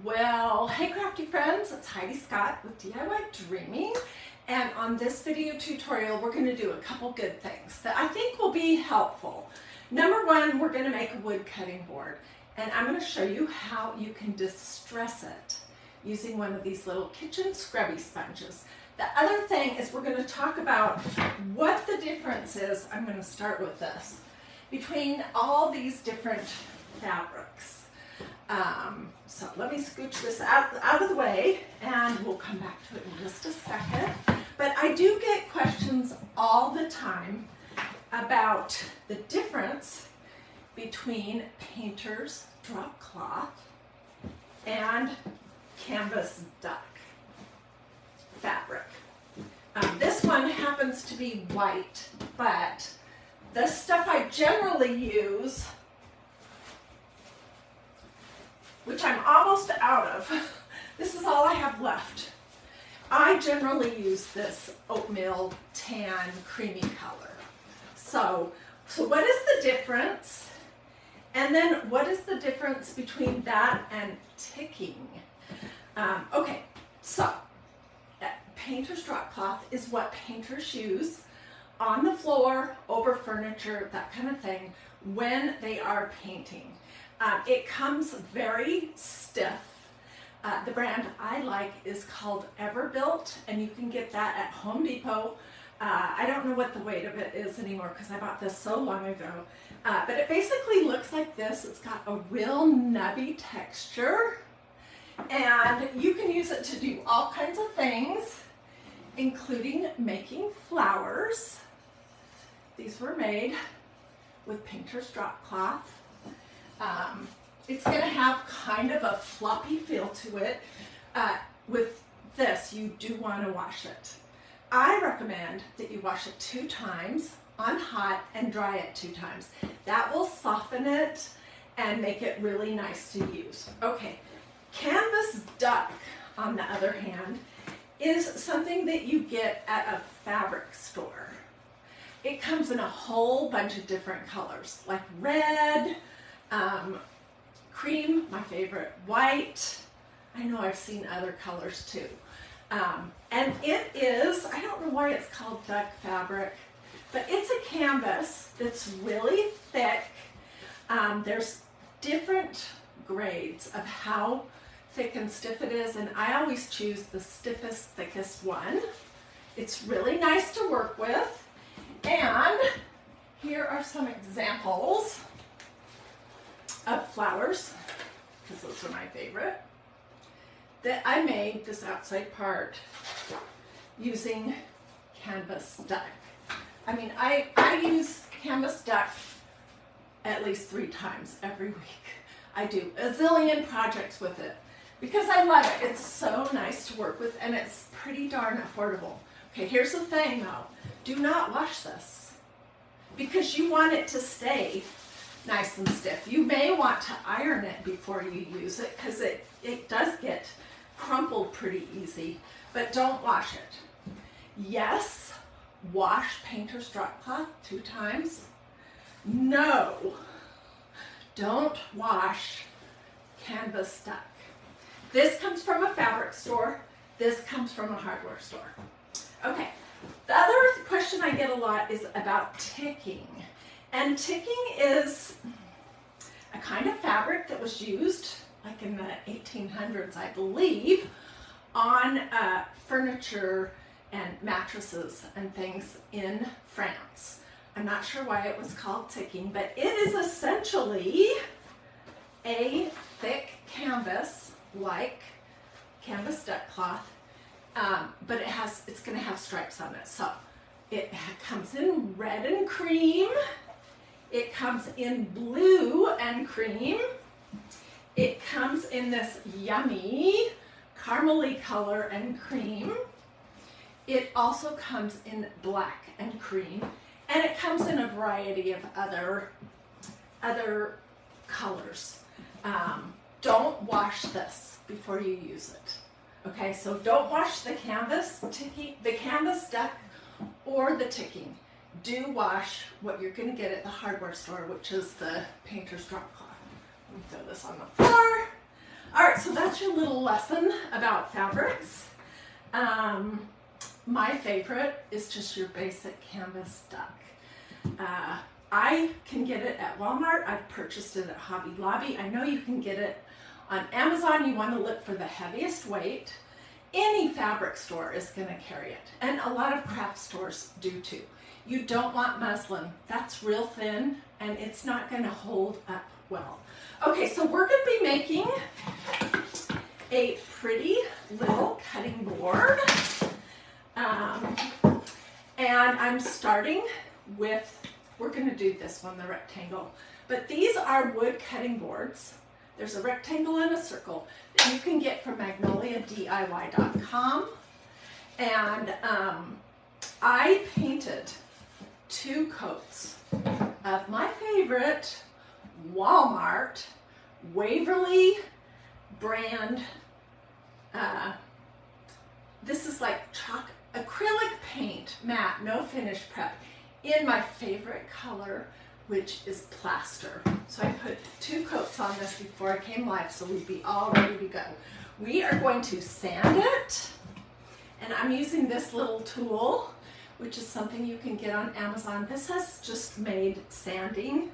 Well, hey crafty friends, it's Hiedi Scott with DiyDreaming, and on this video tutorial we're going to do a couple good things that I think will be helpful. Number one, we're going to make a wood cutting board, and I'm going to show you how you can distress it using one of these little kitchen scrubby sponges. The other thing is we're going to talk about what the difference is, I'm going to start with this, between all these different fabrics. So let me scooch this out of the way and we'll come back to it in just a second. But I do get questions all the time about the difference between painter's drop cloth and canvas duck fabric. This one happens to be white, but the stuff I generally use, which I'm almost out of, this is all I have left. I generally use this oatmeal tan creamy color. So what is the difference? And then what is the difference between that and ticking? Okay, so painter's drop cloth is what painters use on the floor, over furniture, that kind of thing, when they are painting. It comes very stiff. The brand I like is called Everbuilt, and you can get that at Home Depot. I don't know what the weight of it is anymore because I bought this so long ago. But it basically looks like this. It's got a real nubby texture, and you can use it to do all kinds of things, including making flowers. These were made with painter's drop cloth. It's going to have kind of a floppy feel to it. With this, you do want to wash it. I recommend that you wash it 2 times on hot and dry it 2 times. That will soften it and make it really nice to use. Okay, canvas duck, on the other hand, is something that you get at a fabric store. It comes in a whole bunch of different colors, like red, cream, my favorite, white. I know I've seen other colors too. And it is, I don't know why it's called duck fabric, but it's a canvas that's really thick. There's different grades of how thick and stiff it is, and I always choose the stiffest, thickest one. It's really nice to work with, and here are some examples of flowers, because those are my favorite, that I made this outside part using canvas duck. I mean, I use canvas duck at least 3 times every week. I do a zillion projects with it because I love it. It's so nice to work with, and it's pretty darn affordable. Okay, here's the thing though. Do not wash this because you want it to stay nice and stiff. You may want to iron it before you use it because it does get crumpled pretty easy, but don't wash it. Yes, wash painter's drop cloth 2 times. No, don't wash canvas duck. This comes from a fabric store. This comes from a hardware store. Okay, the other question I get a lot is about ticking. And ticking is a kind of fabric that was used, like in the 1800s, I believe, on furniture and mattresses and things in France. I'm not sure why it was called ticking, but it is essentially a thick canvas, like canvas duck cloth, but it's going to have stripes on it. So it comes in red and cream. It comes in blue and cream. It comes in this yummy caramely color and cream. It also comes in black and cream, and it comes in a variety of other colors. Don't wash this before you use it. Okay, so don't wash the canvas duck or the ticking. Do wash what you're going to get at the hardware store, which is the painter's drop cloth. Let me throw this on the floor. All right, so that's your little lesson about fabrics. My favorite is just your basic canvas duck. I can get it at Walmart. I've purchased it at Hobby Lobby. I know you can get it on Amazon. You want to look for the heaviest weight. Any fabric store is going to carry it, and a lot of craft stores do too. You don't want muslin. That's real thin, and it's not going to hold up well. Okay, so we're going to be making a pretty little cutting board. And I'm starting with, we're going to do this one, the rectangle. But these are wood cutting boards. There's a rectangle and a circle that you can get from magnoliadiy.com. And I painted 2 coats of my favorite Walmart Waverly brand. This is like acrylic paint, matte, no finish prep, in my favorite color, which is plaster. So I put 2 coats on this before I came live, so we'd be all ready to go. We are going to sand it, and I'm using this little tool, which is something you can get on Amazon. This has just made sanding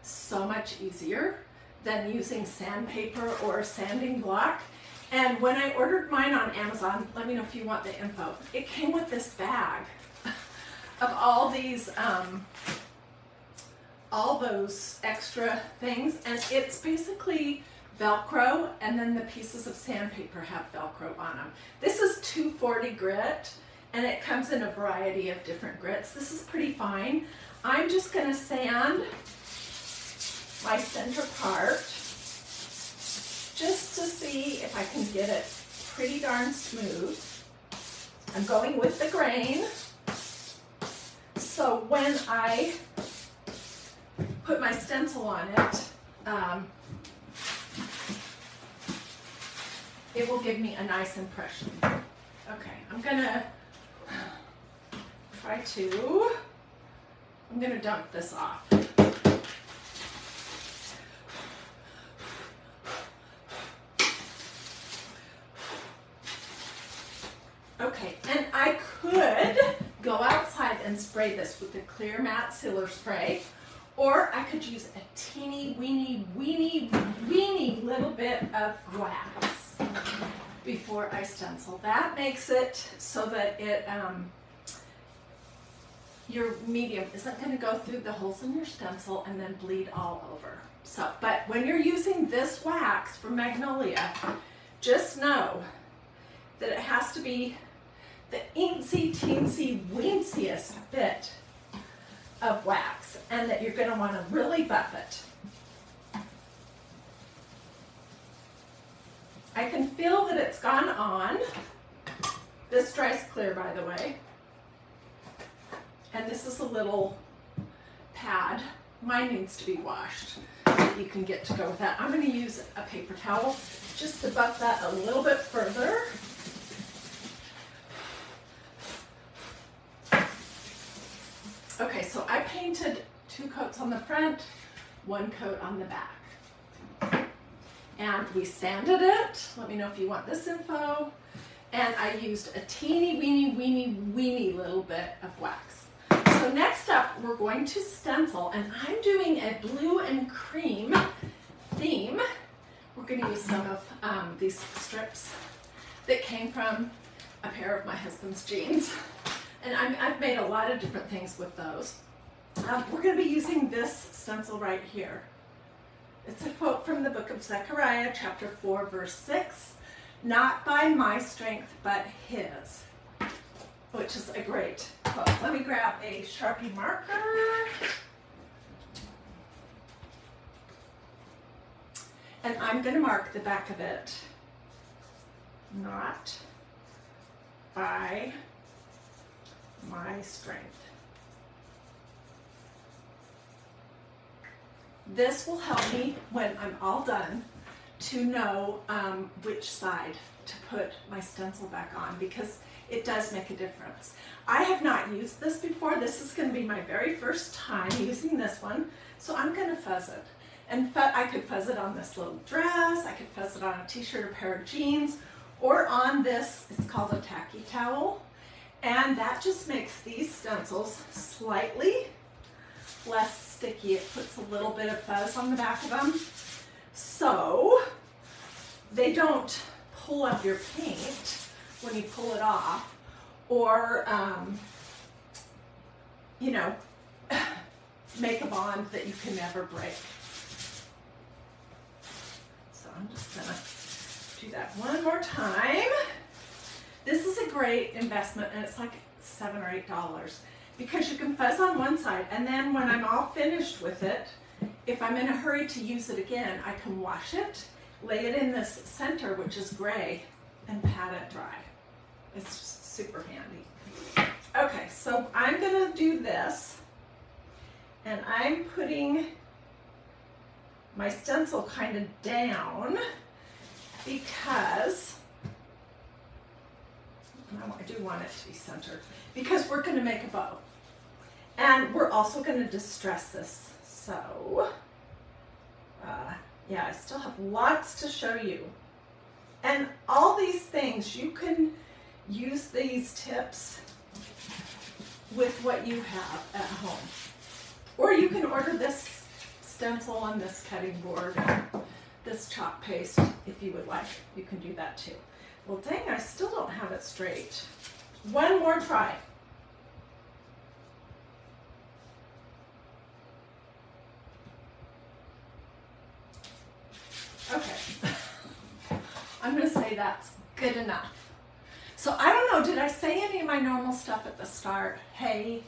so much easier than using sandpaper or a sanding block. And when I ordered mine on Amazon, let me know if you want the info, it came with this bag of all these, all those extra things, and it's basically Velcro, and then the pieces of sandpaper have Velcro on them. This is 240 grit, and it comes in a variety of different grits. This is pretty fine. I'm just going to sand my center part just to see if I can get it pretty darn smooth. I'm going with the grain. So when I put my stencil on it, it will give me a nice impression. Okay, I'm gonna dump this off. Okay, and I could go outside and spray this with the clear matte sealer spray, or I could use a teeny weeny little bit of wax before I stencil. That makes it so that it your medium isn't going to go through the holes in your stencil and then bleed all over. So, but when you're using this wax from Magnolia, just know that it has to be the teensy weensiest bit of wax, and that you're going to want to really buff it. I can feel that it's gone on. This dries clear, by the way. And this is a little pad. Mine needs to be washed. You can get to go with that. I'm going to use a paper towel just to buff that a little bit further. Okay, so I painted 2 coats on the front, 1 coat on the back. And we sanded it. Let me know if you want this info. And I used a teeny weeny little bit of wax. So next up, we're going to stencil, and I'm doing a blue and cream theme. We're going to use some of these strips that came from a pair of my husband's jeans. And I've made a lot of different things with those. We're going to be using this stencil right here. It's a quote from the book of Zechariah, chapter 4, verse 6. Not by my strength, but his. Which is a great quote. Let me grab a Sharpie marker. And I'm going to mark the back of it. Not by my strength. This will help me when I'm all done to know which side to put my stencil back on, because it does make a difference. I have not used this before. This is going to be my very first time using this one, so I'm going to fuzz it. And I could fuzz it on this little dress, I could fuzz it on a t-shirt or pair of jeans, or on this, it's called a tacky towel. And that just makes these stencils slightly less sticky. It puts a little bit of fuzz on the back of them, so they don't pull up your paint when you pull it off, or you know, make a bond that you can never break. So I'm just gonna do that one more time. This is a great investment, and it's like $7 or $8 because you can fuzz on one side, and then when I'm all finished with it, if I'm in a hurry to use it again, I can wash it, lay it in this center, which is gray, and pat it dry. It's just super handy. Okay, so I'm gonna do this, and I'm putting my stencil kind of down because I do want it to be centered, because we're going to make a bow, and we're also going to distress this. So yeah, I still have lots to show you, and all these things, you can use these tips with what you have at home, or you can order this stencil on this cutting board, this chalk paste, if you would like. You can do that too. Well, dang, I still don't have it straight. One more try. Okay. I'm going to say that's good enough. So I don't know, did I say any of my normal stuff at the start? Hey,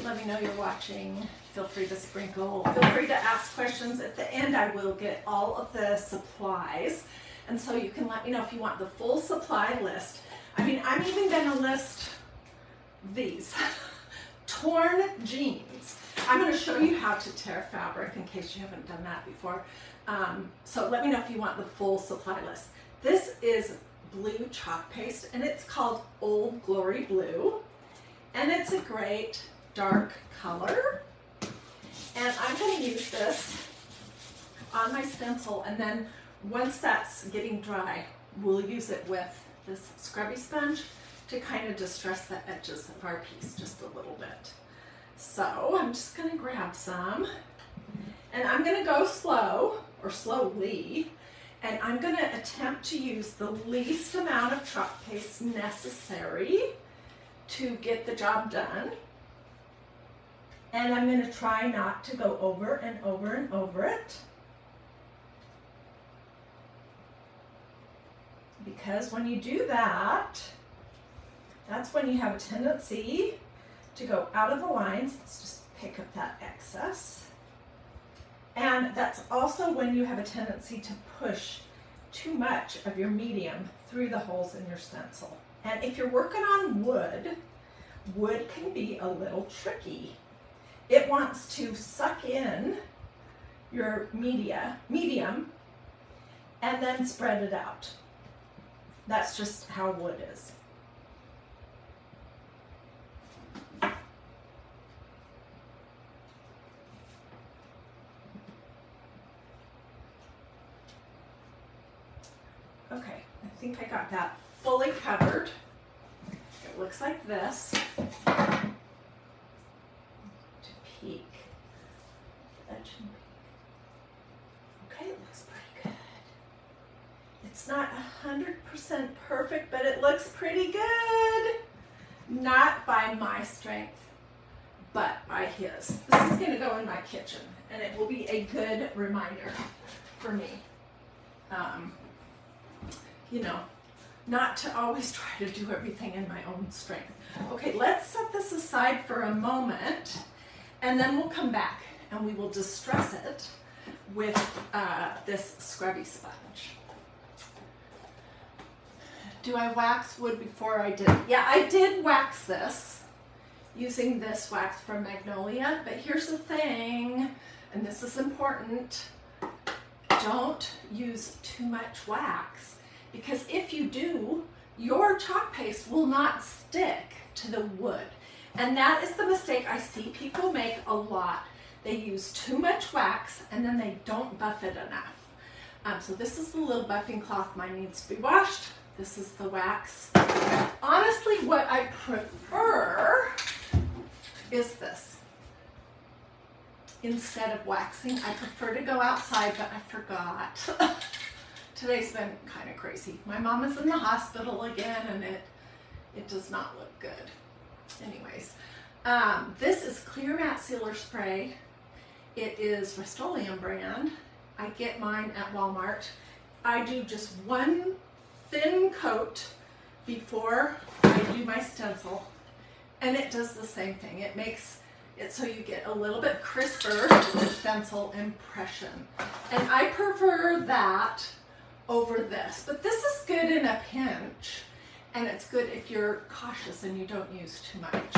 let me know you're watching. Feel free to sprinkle. Feel free to ask questions. At the end, I will get all of the supplies. And so you can let me know if you want the full supply list. I mean, I'm even going to list these. Torn jeans. I'm going to show you how to tear fabric in case you haven't done that before. So let me know if you want the full supply list. This is blue chalk paste, and it's called Old Glory Blue. And it's a great dark color. And I'm going to use this on my stencil, and then once that's getting dry, we'll use it with this scrubby sponge to kind of distress the edges of our piece just a little bit. So I'm just going to grab some, and I'm going to go slow, or slowly, and I'm going to attempt to use the least amount of chalk paste necessary to get the job done. And I'm going to try not to go over and over and over it, because when you do that, that's when you have a tendency to go out of the lines. Let's just pick up that excess. And that's also when you have a tendency to push too much of your medium through the holes in your stencil. And if you're working on wood, wood can be a little tricky. It wants to suck in your medium and then spread it out. That's just how wood is. Okay, I think I got that fully covered. It looks like this. Peek. Okay, it looks pretty good. It's not 100% perfect, but it looks pretty good. Not by my strength, but by his. This is going to go in my kitchen, and it will be a good reminder for me. You know, not to always try to do everything in my own strength. Okay, let's set this aside for a moment, and then we'll come back and we will distress it with this scrubby sponge. Do I wax wood before I did? Yeah, I did wax this using this wax from Magnolia, but here's the thing, and this is important, don't use too much wax, because if you do, your chalk paste will not stick to the wood. And that is the mistake I see people make a lot. They use too much wax and then they don't buff it enough. So this is the little buffing cloth. Mine needs to be washed. This is the wax. Honestly, what I prefer is this. Instead of waxing, I prefer to go outside, but I forgot. Today's been kind of crazy. My mom is in the hospital again, and it does not look good. Anyways, this is Clear Matte Sealer Spray. It is Rust-Oleum brand. I get mine at Walmart. I do just one thin coat before I do my stencil, and it does the same thing. It makes it so you get a little bit crisper stencil impression, and I prefer that over this. But this is good in a pinch, and it's good if you're cautious and you don't use too much.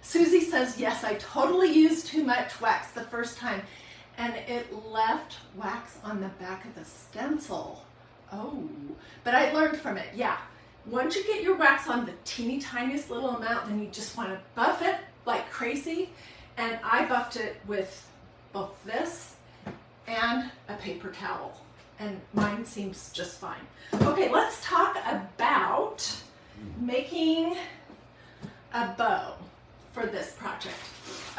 Susie says, yes, I totally used too much wax the first time, and it left wax on the back of the stencil. Oh, but I learned from it. Yeah, once you get your wax on the teeny tiniest little amount, then you just want to buff it like crazy. And I buffed it with both this and a paper towel, and mine seems just fine. Okay, let's talk about making a bow for this project.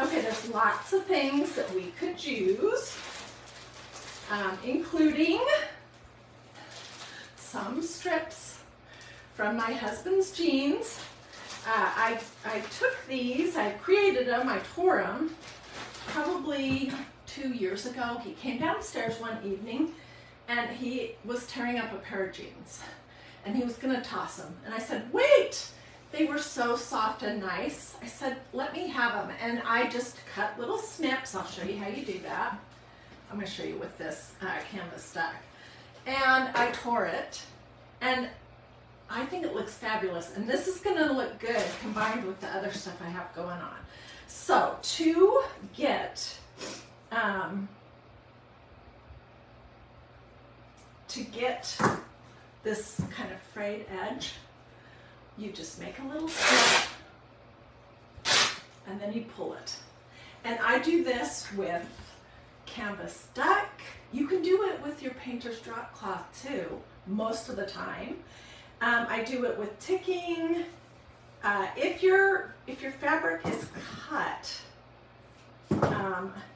Okay, there's lots of things that we could use, including some strips from my husband's jeans. I took these, I created them, I tore them probably 2 years ago. He came downstairs one evening and he was tearing up a pair of jeans and he was gonna toss them. And I said, wait, they were so soft and nice. I said, let me have them. And I just cut little snips. I'll show you how you do that. I'm gonna show you with this canvas stack. And I tore it, and I think it looks fabulous. And this is gonna look good combined with the other stuff I have going on. So to get this kind of frayed edge, you just make a little snip and then you pull it. And I do this with canvas duck. You can do it with your painter's drop cloth too, most of the time. I do it with ticking. If your fabric is cut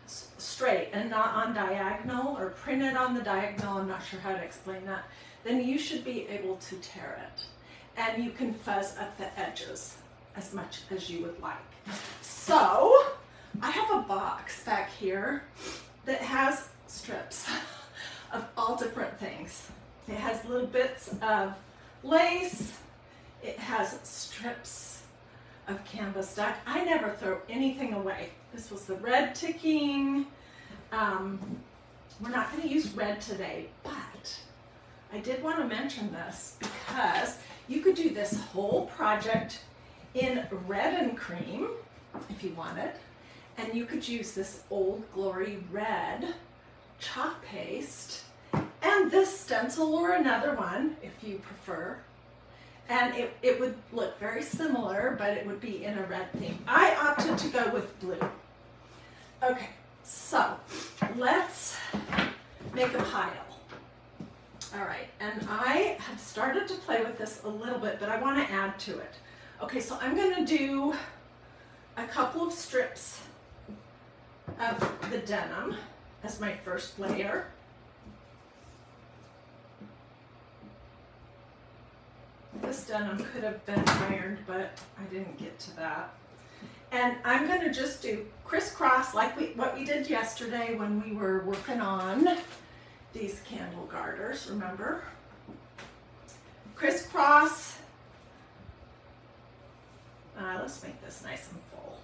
straight and not on diagonal or printed on the diagonal, I'm not sure how to explain that, then you should be able to tear it. And you can fuzz up the edges as much as you would like. So I have a box back here that has strips of all different things. It has little bits of lace. It has strips of canvas duck. I never throw anything away. This was the red ticking. We're not going to use red today, but I did want to mention this because you could do this whole project in red and cream if you wanted, and you could use this Old Glory red chalk paste and this stencil or another one if you prefer, and it would look very similar, but it would be in a red theme. I opted to go with blue. Okay, so let's make a pile. All right, and I have started to play with this a little bit, but I want to add to it. Okay, so I'm going to do a couple of strips of the denim as my first layer. This denim could have been ironed, but I didn't get to that. And I'm going to just do crisscross like what we did yesterday when we were working on these candle garters, remember? Crisscross. Let's make this nice and full.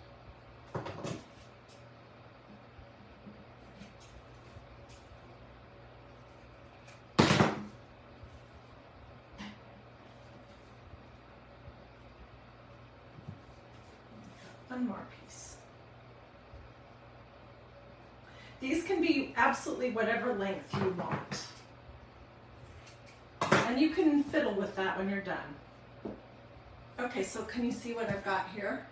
One more piece. These can be absolutely whatever length you want. And you can fiddle with that when you're done. Okay, so can you see what I've got here?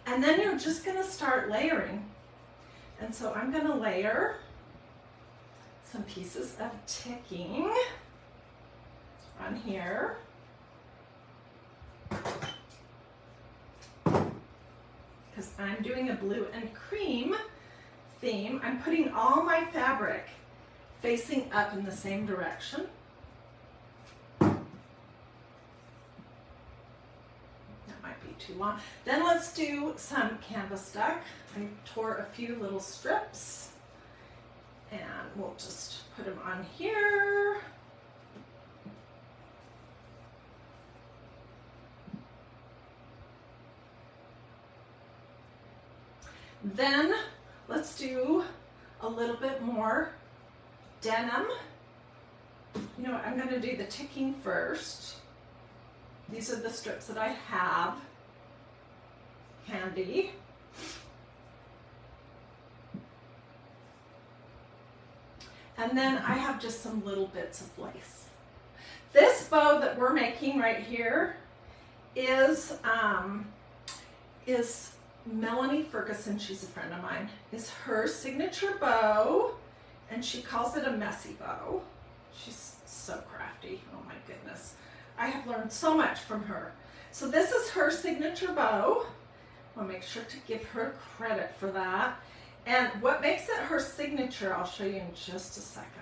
And then you're just going to start layering. And so I'm going to layer some pieces of ticking on here. Because I'm doing a blue and cream theme, I'm putting all my fabric facing up in the same direction. That might be too long. Then let's do some canvas duck. I tore a few little strips and we'll just put them on here. Then let's do a little bit more denim. You know what, I'm going to do the ticking first. These are the strips that I have handy. And then I have just some little bits of lace. This bow that we're making right here is Melanie Ferguson, she's a friend of mine, is her signature bow, and she calls it a messy bow. She's so crafty, oh my goodness. I have learned so much from her. So this is her signature bow. I'll make sure to give her credit for that. And what makes it her signature, I'll show you in just a second.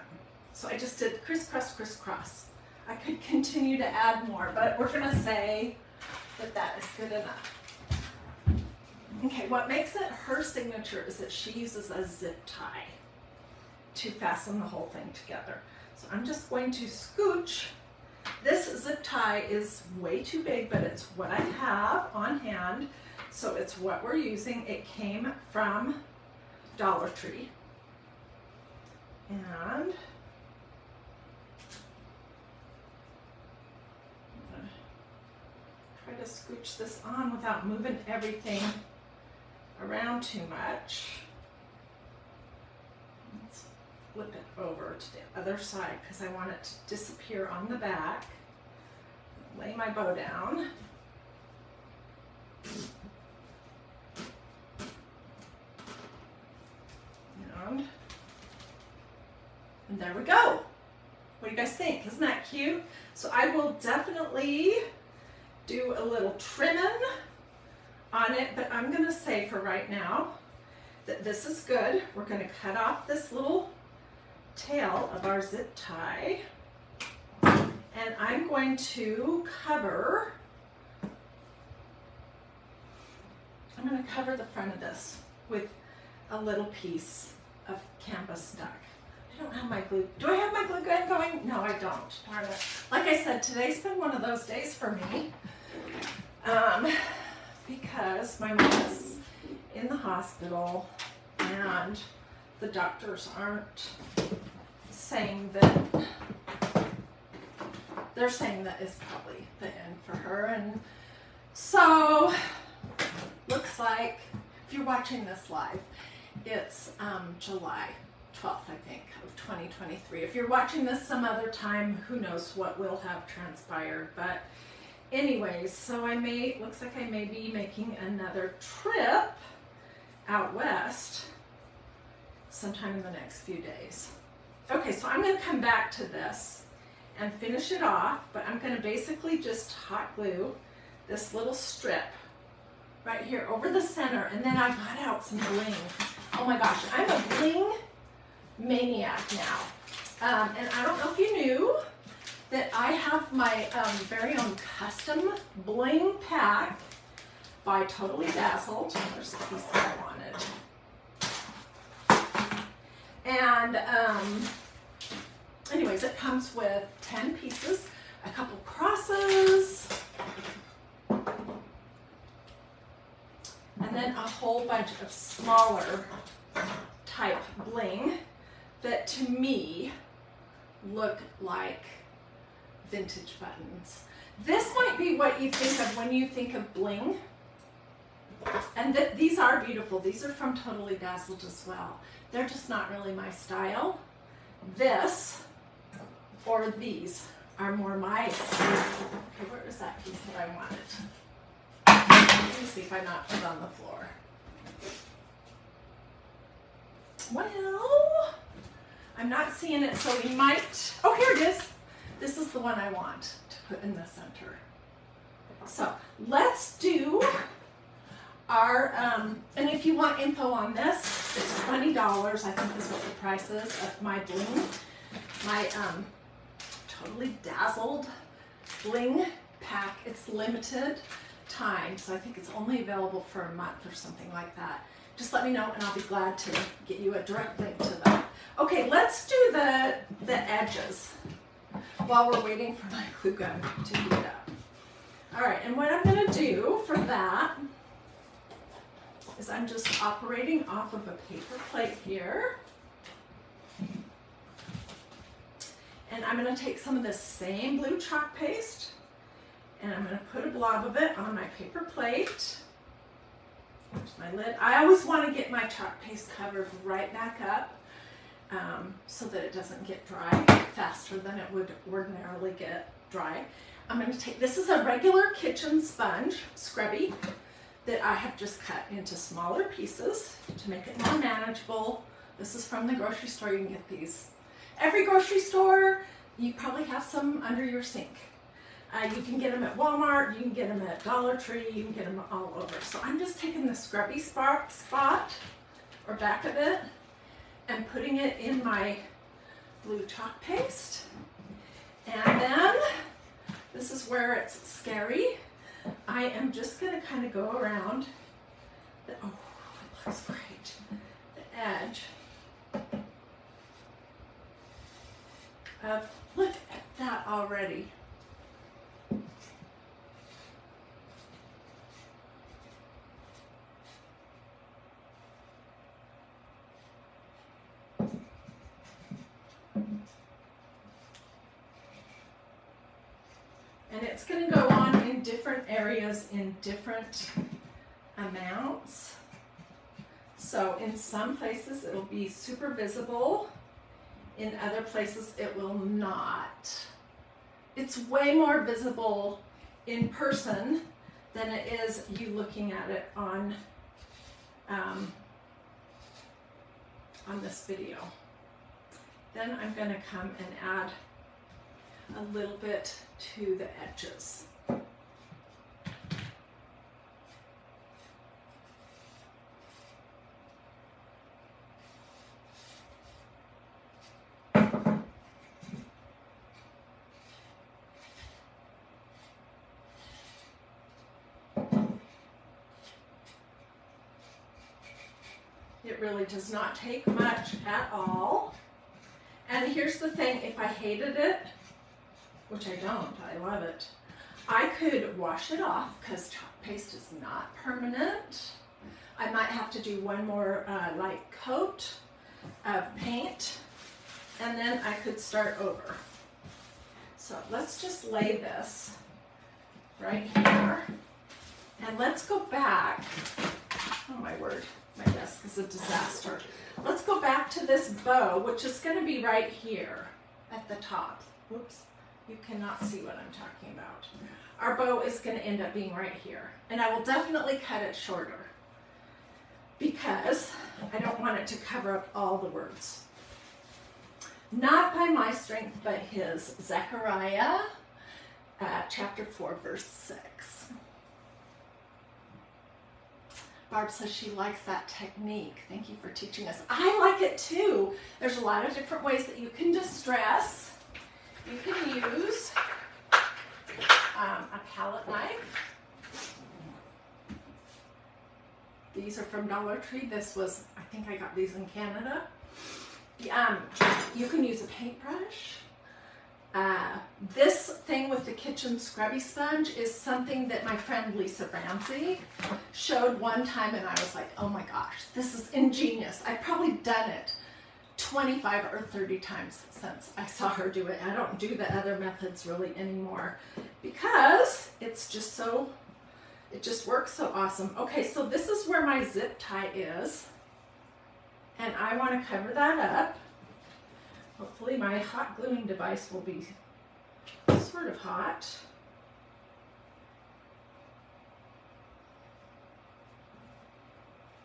So I just did crisscross, crisscross. I could continue to add more, but we're gonna say that that is good enough. Okay, what makes it her signature is that she uses a zip tie to fasten the whole thing together. So I'm just going to scooch. This zip tie is way too big, but it's what I have on hand. So it's what we're using. It came from Dollar Tree. And I'm gonna try to scooch this on without moving everything around too much. Let's flip it over to the other side because I want it to disappear on the back. Lay my bow down. And there we go. What do you guys think? Isn't that cute? So I will definitely do a little trimming on it, but I'm going to say for right now that this is good. We're going to cut off this little tail of our zip tie, and I'm going to cover, the front of this with a little piece of canvas duck. I don't have my glue. Do I have my glue gun going? No, I don't. Darn it. Like I said, today's been one of those days for me. Because my mom is in the hospital and the doctors aren't saying that, they're saying that it's probably the end for her. And so looks like, if you're watching this live, it's July 12th, I think, of 2023. If you're watching this some other time, who knows what will have transpired. But anyways, so looks like I may be making another trip out west sometime in the next few days. Okay, so I'm going to come back to this and finish it off, but I'm going to basically just hot glue this little strip right here over the center, and then I got out some bling. Oh my gosh, I'm a bling maniac now. And I don't know if you knew that I have my very own custom bling pack by Totally Dazzled. There's the piece that I wanted. And anyways, it comes with 10 pieces, a couple crosses, and then a whole bunch of smaller type bling that to me look like vintage buttons. This might be what you think of when you think of bling. And these are beautiful. These are from Totally Dazzled as well. They're just not really my style. This or these are more my style. Okay, where is that piece that I wanted? Let me see if I knocked it on the floor. Well, I'm not seeing it, so we might, oh, here it is. This is the one I want to put in the center. So let's do our, and if you want info on this, it's $20, I think is what the price is of my bling. My Totally Dazzled bling pack. It's limited time, so I think it's only available for a month or something like that. Just let me know and I'll be glad to get you a direct link to that. Okay, let's do the edges while we're waiting for my glue gun to heat up. All right, and what I'm going to do for that is I'm just operating off of a paper plate here. And I'm going to take some of this same blue chalk paste and I'm going to put a blob of it on my paper plate. There's my lid. I always want to get my chalk paste covered right back up so that it doesn't get dry faster than it would ordinarily get dry. I'm going to take, this is a regular kitchen sponge, scrubby, that I have just cut into smaller pieces to make it more manageable. This is from the grocery store. You can get these. Every grocery store, you probably have some under your sink. You can get them at Walmart, you can get them at Dollar Tree, you can get them all over. So I'm just taking the scrubby spot or back of it and putting it in my blue chalk paste. And then, this is where it's scary. I am just going to kind of go around the, oh, it looks great, the edge of, look at that already. And it's going to go on in different areas in different amounts. So in some places it'll be super visible. In other places it will not. It's way more visible in person than it is you looking at it on this video. Then I'm going to come and add a little bit to the edges. It really does not take much at all. And here's the thing, if I hated it, which I don't, I love it, I could wash it off because chalk paste is not permanent. I might have to do one more light coat of paint and then I could start over. So let's just lay this right here and let's go back. Oh my word, my desk is a disaster. Let's go back to this bow, which is going to be right here at the top. Oops. You cannot see what I'm talking about. Our bow is going to end up being right here. And I will definitely cut it shorter because I don't want it to cover up all the words. Not by my strength, but his. Zechariah, chapter 4, verse 6. Barb says she likes that technique. Thank you for teaching us. I like it too. There's a lot of different ways that you can distress. You can use a palette knife. These are from Dollar Tree. This was, I think I got these in Canada. You can use a paintbrush. This thing with the kitchen scrubby sponge is something that my friend Lisa Ramsey showed one time and I was like, oh my gosh, this is ingenious. I've probably done it 25 or 30 times since I saw her do it. I don't do the other methods really anymore because it's just so, it just works so awesome. Okay, so this is where my zip tie is and I want to cover that up. Hopefully my hot gluing device will be sort of hot.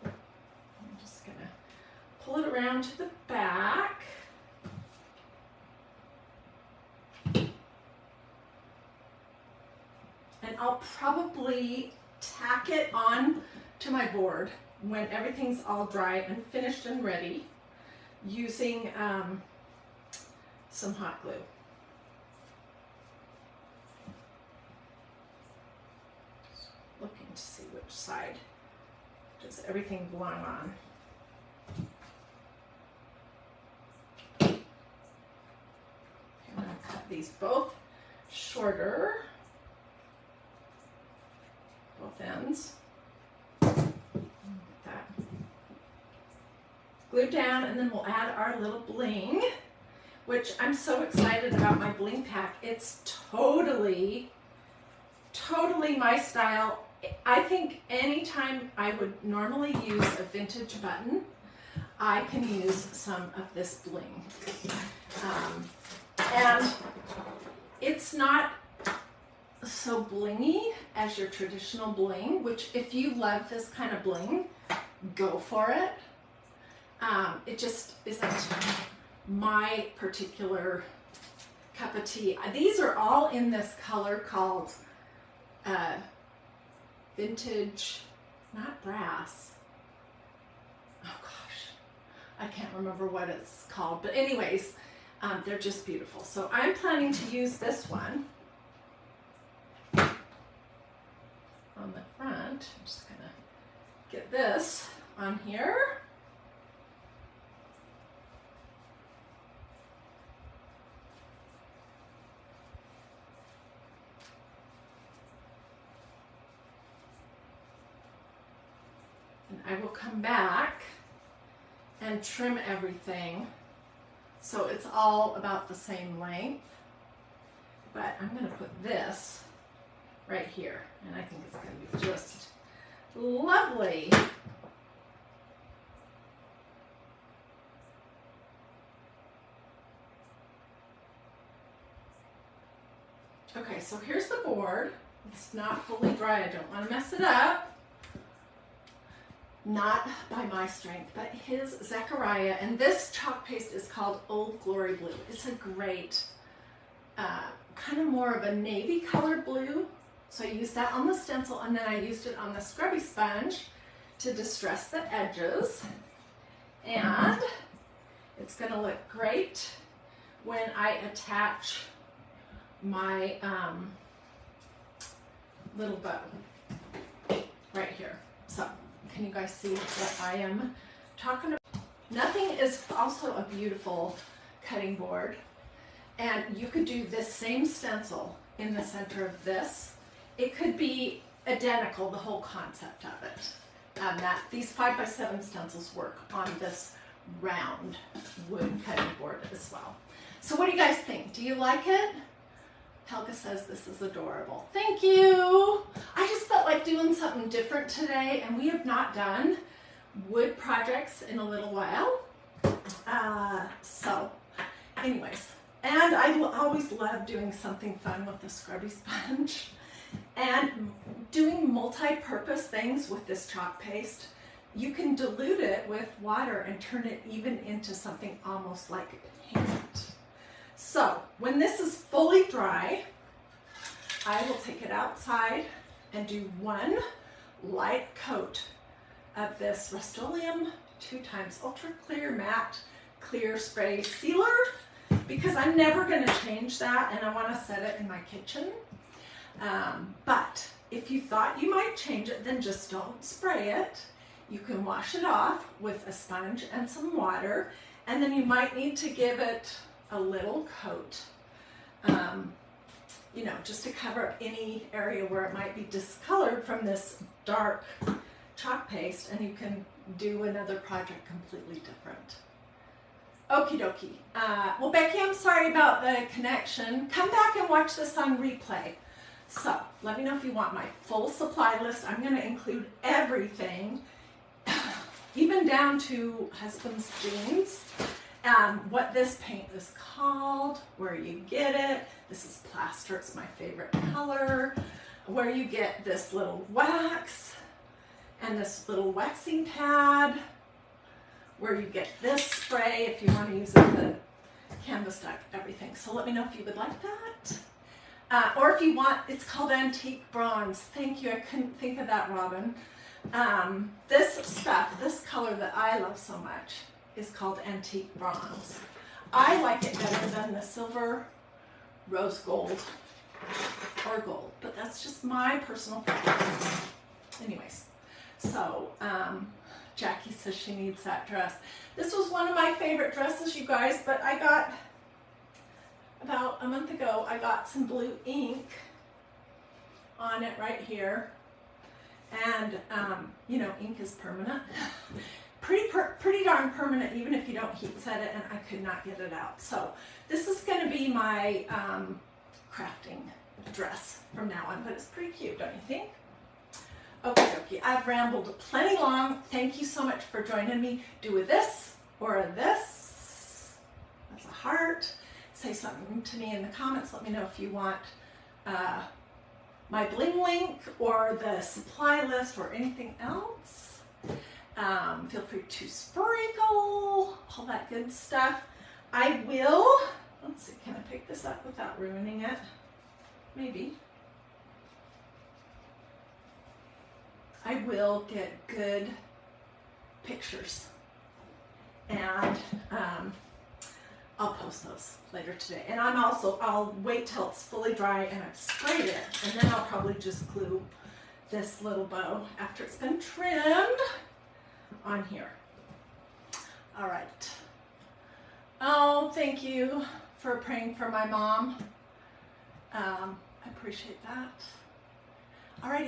I'm just gonna pull it around to the back. And I'll probably tack it on to my board when everything's all dry and finished and ready using some hot glue. Just looking to see which side does everything belong on. Okay, I'm going to cut these both shorter, both ends. Get that glued down, and then we'll add our little bling, which I'm so excited about my bling pack. It's totally my style. I think anytime I would normally use a vintage button, I can use some of this bling. And it's not so blingy as your traditional bling, which if you love this kind of bling, go for it. It just isn't my particular cup of tea. These are all in this color called vintage, not brass. Oh gosh, I can't remember what it's called, but anyways, they're just beautiful. So I'm planning to use this one on the front. I'm just gonna get this on here. And I will come back and trim everything so it's all about the same length. But I'm gonna put this right here, and I think it's going to be just lovely. Okay, so here's the board. It's not fully dry. I don't want to mess it up. Not by my strength, but his Zechariah. And this chalk paste is called Old Glory Blue. It's a great, kind of more of a navy colored blue. So I used that on the stencil, and then I used it on the scrubby sponge to distress the edges. And it's going to look great when I attach my little bow right here. So can you guys see what I am talking about? Nothing is also a beautiful cutting board. And you could do this same stencil in the center of this. It could be identical, the whole concept of it. These 5x7 stencils work on this round wood cutting board as well. So what do you guys think? Do you like it? Helga says this is adorable. Thank you. I just felt like doing something different today, and we have not done wood projects in a little while. So anyways, and I always love doing something fun with the scrubby sponge. And doing multi-purpose things with this chalk paste. You can dilute it with water and turn it even into something almost like paint. So when this is fully dry, I will take it outside and do one light coat of this Rust-Oleum 2x Ultra Clear Matte Clear Spray Sealer, because I'm never going to change that, and I want to set it in my kitchen. But if you thought you might change it, then just don't spray it. You can wash it off with a sponge and some water, and then you might need to give it a little coat, you know, just to cover up any area where it might be discolored from this dark chalk paste, and you can do another project completely different. Okie dokie. Well, Becky, I'm sorry about the connection. Come back and watch this on replay. So let me know if you want my full supply list. I'm going to include everything, even down to husband's jeans, what this paint is called, where you get it. This is plaster. It's my favorite color. Where you get this little wax and this little waxing pad, where you get this spray if you want to use it, the canvas duck, everything. So let me know if you would like that. Or if you want, it's called antique bronze. Thank you, I couldn't think of that, Robin. This stuff, this color that I love so much is called antique bronze. I like it better than the silver, rose gold, or gold, but that's just my personal preference. Anyways, so Jackie says she needs that dress. This was one of my favorite dresses, you guys, but I got, about a month ago, I got some blue ink on it right here. And, you know, ink is permanent. Pretty darn permanent, even if you don't heat set it, and I could not get it out. So this is going to be my crafting dress from now on, but it's pretty cute, don't you think? Okay, I've rambled plenty long. Thank you so much for joining me. Do a this or a this. That's a heart. Say something to me in the comments. Let me know if you want my bling link or the supply list or anything else. Feel free to sprinkle all that good stuff. I will, let's see, can I pick this up without ruining it? Maybe. I will get good pictures, and I'll post those later today. And I'll wait till it's fully dry and I've sprayed it, and then I'll probably just glue this little bow after it's been trimmed on here. All right. Oh, thank you for praying for my mom. I appreciate that. All righty.